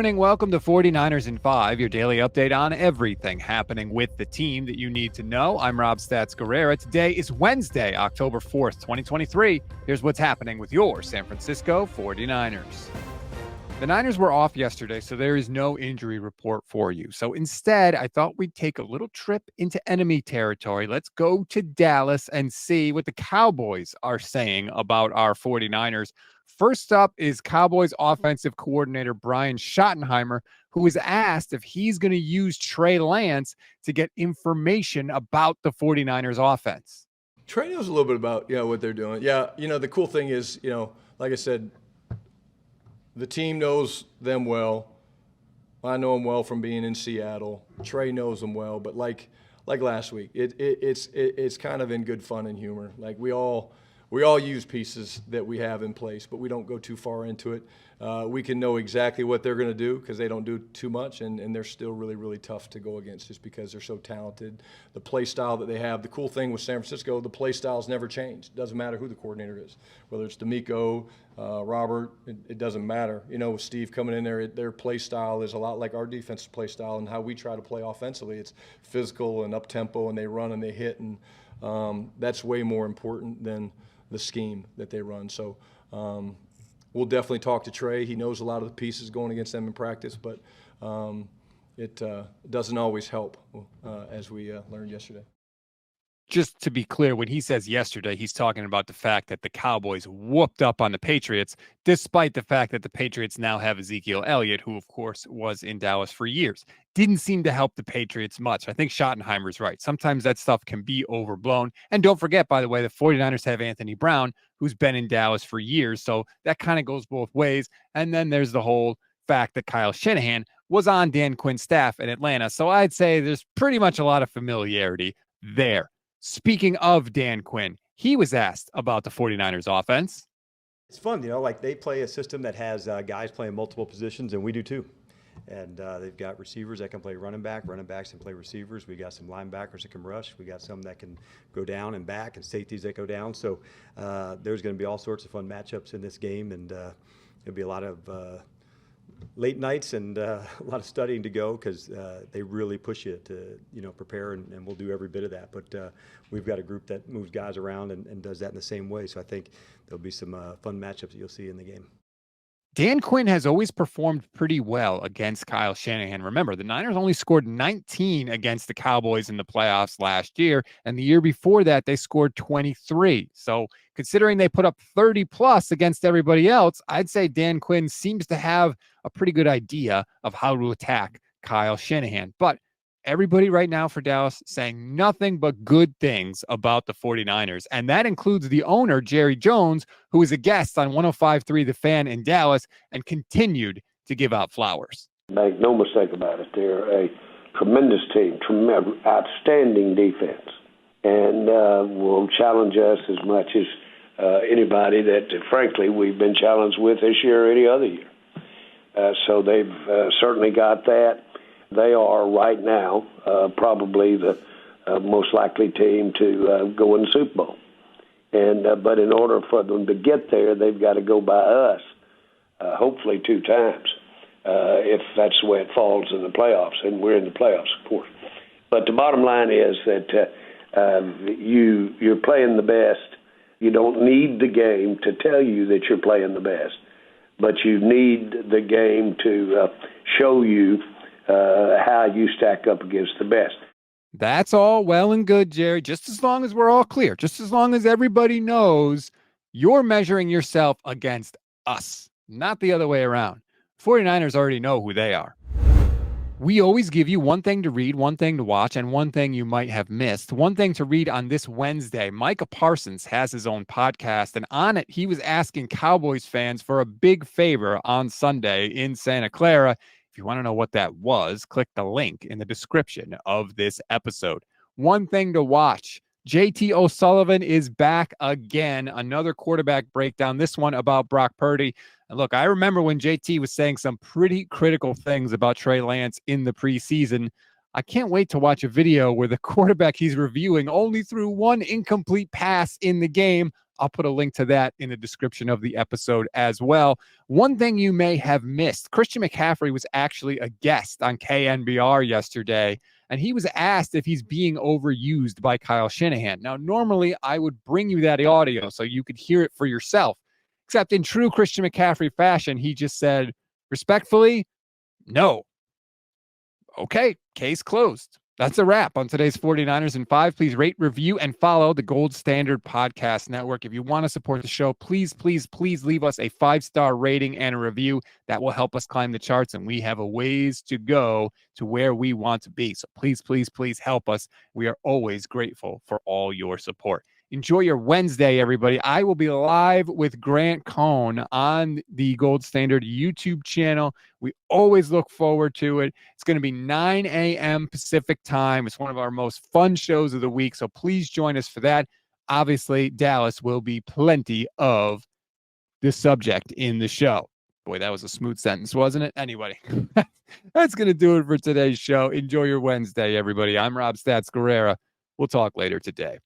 morning. Welcome to 49ers in 5, your daily update on everything happening with the team that you need to know. I'm Rob Stats Guerrera. Today is Wednesday, October 4th, 2023. Here's what's happening with your San Francisco 49ers. The Niners were off yesterday, so there is no injury report for you. So instead, I thought we'd take a little trip into enemy territory. Let's go to Dallas and see what the Cowboys are saying about our 49ers. First up is Cowboys offensive coordinator Brian Schottenheimer, who was asked if he's going to use Trey Lance to get information about the 49ers offense. Trey knows a little bit about what they're doing. The cool thing is, like I said, the team knows them well. I know them well from being in Seattle. Trey knows them well, but like last week, it's kind of in good fun and humor. Like we all use pieces that we have in place, but we don't go too far into it. We can know exactly what they're going to do because they don't do too much, and they're still really, really tough to go against just because they're so talented. The play style that they have, the cool thing with San Francisco, the play styles never change. It doesn't matter who the coordinator is, whether it's D'Amico, Robert, it doesn't matter. With Steve coming in there, their play style is a lot like our defensive play style and how we try to play offensively. It's physical and up-tempo, and they run and they hit, and that's way more important than the scheme that they run. So we'll definitely talk to Trey. He knows a lot of the pieces going against them in practice, but it doesn't always help, as we learned yesterday. Just to be clear, when he says yesterday, he's talking about the fact that the Cowboys whooped up on the Patriots, despite the fact that the Patriots now have Ezekiel Elliott, who, of course, was in Dallas for years. Didn't seem to help the Patriots much. I think Schottenheimer's right. Sometimes that stuff can be overblown. And don't forget, by the way, the 49ers have Anthony Brown, who's been in Dallas for years. So that kind of goes both ways. And then there's the whole fact that Kyle Shanahan was on Dan Quinn's staff in Atlanta. So I'd say there's pretty much a lot of familiarity there. Speaking of Dan Quinn, he was asked about the 49ers offense. It's fun, like they play a system that has guys playing multiple positions, and we do too. And they've got receivers that can play running backs can play receivers. We got some linebackers that can rush. We got some that can go down and back, and safeties that go down. So there's going to be all sorts of fun matchups in this game, and there'll be a lot of late nights and a lot of studying to go because they really push you to prepare, and we'll do every bit of that. But we've got a group that moves guys around and does that in the same way. So I think there'll be some fun matchups that you'll see in the game. Dan Quinn has always performed pretty well against Kyle Shanahan. Remember, the Niners only scored 19 against the Cowboys in the playoffs last year, and the year before that, they scored 23. So considering they put up 30 plus against everybody else, I'd say Dan Quinn seems to have a pretty good idea of how to attack Kyle Shanahan. But everybody right now for Dallas saying nothing but good things about the 49ers. And that includes the owner, Jerry Jones, who was a guest on 105.3 The Fan in Dallas and continued to give out flowers. Make no mistake about it. They're a tremendous team, outstanding defense, and will challenge us as much as anybody that, frankly, we've been challenged with this year or any other year. So they've certainly got that. They are right now probably the most likely team to go in the Super Bowl. And but in order for them to get there, they've got to go by us, hopefully 2 times, if that's the way it falls in the playoffs. And we're in the playoffs, of course. But the bottom line is that you're playing the best. You don't need the game to tell you that you're playing the best, but you need the game to show you how you stack up against the best. That's all well and good, Jerry, just as long as we're all clear, just as long as everybody knows you're measuring yourself against us, not the other way around. 49ers already know who they are. We always give you one thing to read, one thing to watch, and one thing you might have missed. One thing to read on this Wednesday, Micah Parsons has his own podcast, and on it, he was asking Cowboys fans for a big favor on Sunday in Santa Clara. If you want to know what that was, click the link in the description of this episode. One thing to watch. JT O'Sullivan is back again. Another quarterback breakdown. This one about Brock Purdy. And look, I remember when JT was saying some pretty critical things about Trey Lance in the preseason. I can't wait to watch a video where the quarterback he's reviewing only threw one incomplete pass in the game. I'll put a link to that in the description of the episode as well. One thing you may have missed, Christian McCaffrey was actually a guest on KNBR yesterday, and he was asked if he's being overused by Kyle Shanahan. Now, normally I would bring you that audio so you could hear it for yourself, except in true Christian McCaffrey fashion, he just said, respectfully, no. Okay, case closed. That's a wrap on today's 49ers in 5. Please rate, review, and follow the Gold Standard Podcast Network. If you want to support the show, please leave us a 5-star rating and a review. That will help us climb the charts, and we have a ways to go to where we want to be. So please help us. We are always grateful for all your support. Enjoy your Wednesday, everybody. I will be live with Grant Cohn on the Gold Standard YouTube channel. We always look forward to it. It's going to be 9 a.m. Pacific time. It's one of our most fun shows of the week, so please join us for that. Obviously, Dallas will be plenty of the subject in the show. Boy, that was a smooth sentence, wasn't it? Anyway, that's going to do it for today's show. Enjoy your Wednesday, everybody. I'm Rob Stats Guerrera. We'll talk later today.